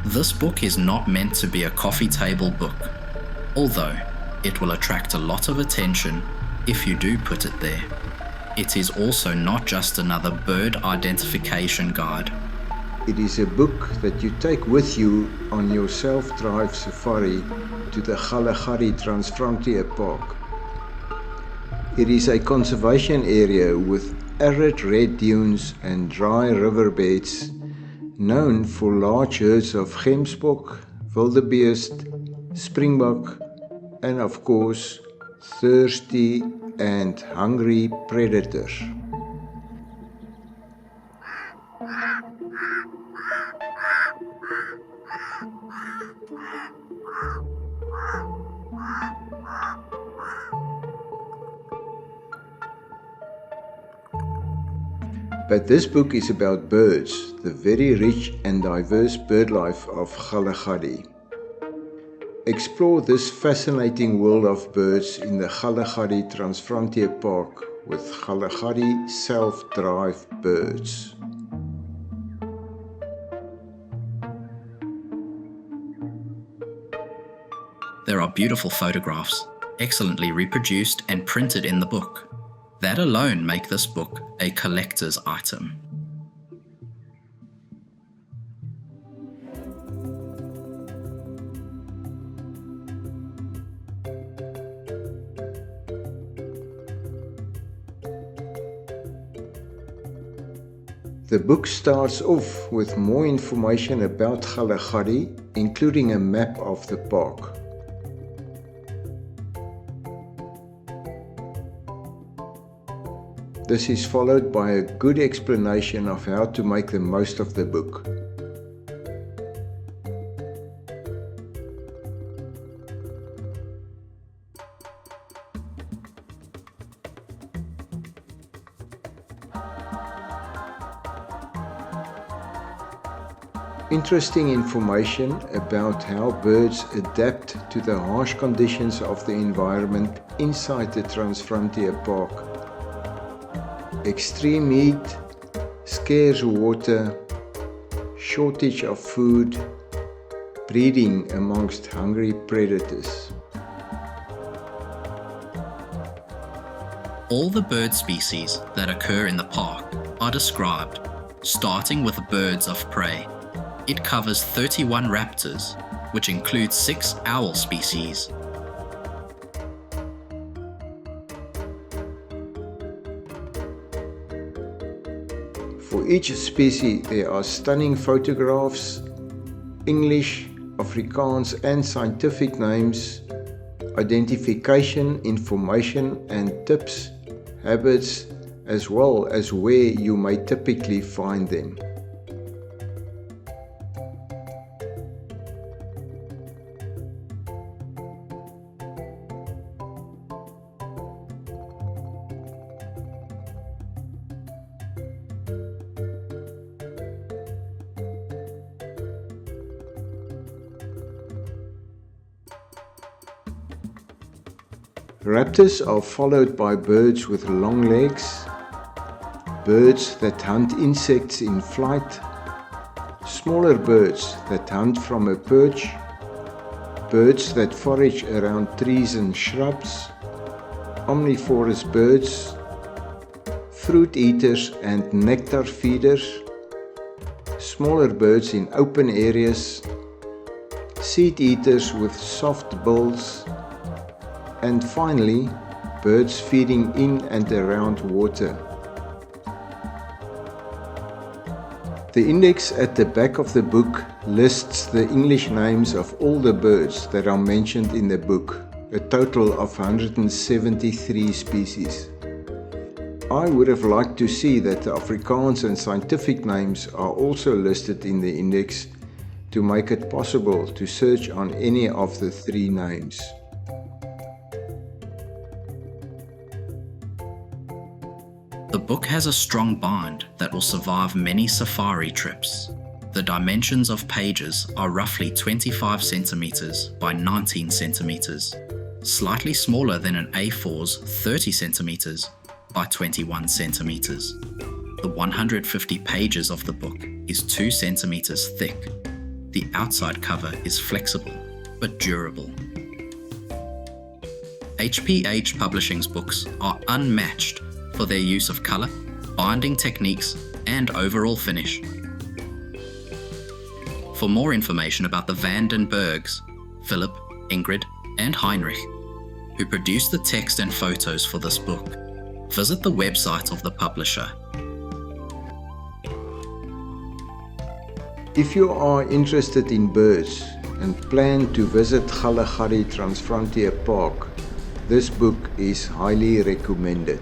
This book is not meant to be a coffee table book, although it will attract a lot of attention if you do put it there. It is also not just another bird identification guide. It is a book that you take with you on your self-drive safari to the Kgalagadi Transfrontier Park. It is a conservation area with arid red dunes and dry riverbeds, known for large herds of gemsbok, wildebeest, springbok, and of course, thirsty and hungry predators. But this book is about birds, the very rich and diverse bird life of Kgalagadi. Explore this fascinating world of birds in the Kgalagadi Transfrontier Park with Kgalagadi self-drive birds. There are beautiful photographs, excellently reproduced and printed in the book. That alone make this book a collector's item. The book starts off with more information about Kgalagadi, including a map of the park. This is followed by a good explanation of how to make the most of the book. Interesting information about how birds adapt to the harsh conditions of the environment inside the Transfrontier Park. Extreme heat, scarce water, shortage of food, breeding amongst hungry predators. All the bird species that occur in the park are described, starting with birds of prey. It covers 31 raptors, which includes 6 owl species. For each species there are stunning photographs, English, Afrikaans and scientific names, identification, information and tips, habits, as well as where you may typically find them. Raptors are followed by birds with long legs, birds that hunt insects in flight, smaller birds that hunt from a perch, birds that forage around trees and shrubs, omnivorous birds, fruit eaters and nectar feeders, smaller birds in open areas, seed eaters with soft bills, and finally, birds feeding in and around water. The index at the back of the book lists the English names of all the birds that are mentioned in the book, a total of 173 species. I would have liked to see that the Afrikaans and scientific names are also listed in the index to make it possible to search on any of the 3 names. The book has a strong bind that will survive many safari trips. The dimensions of pages are roughly 25 centimeters by 19 centimeters, slightly smaller than an A4's 30 centimeters by 21 centimeters. The 150 pages of the book is 2 centimeters thick. The outside cover is flexible but durable. HPH Publishing's books are unmatched for their use of color, binding techniques, and overall finish. For more information about the Van den Bergs, Philip, Ingrid, and Heinrich, who produced the text and photos for this book, visit the website of the publisher. If you are interested in birds and plan to visit Kgalagadi Transfrontier Park, this book is highly recommended.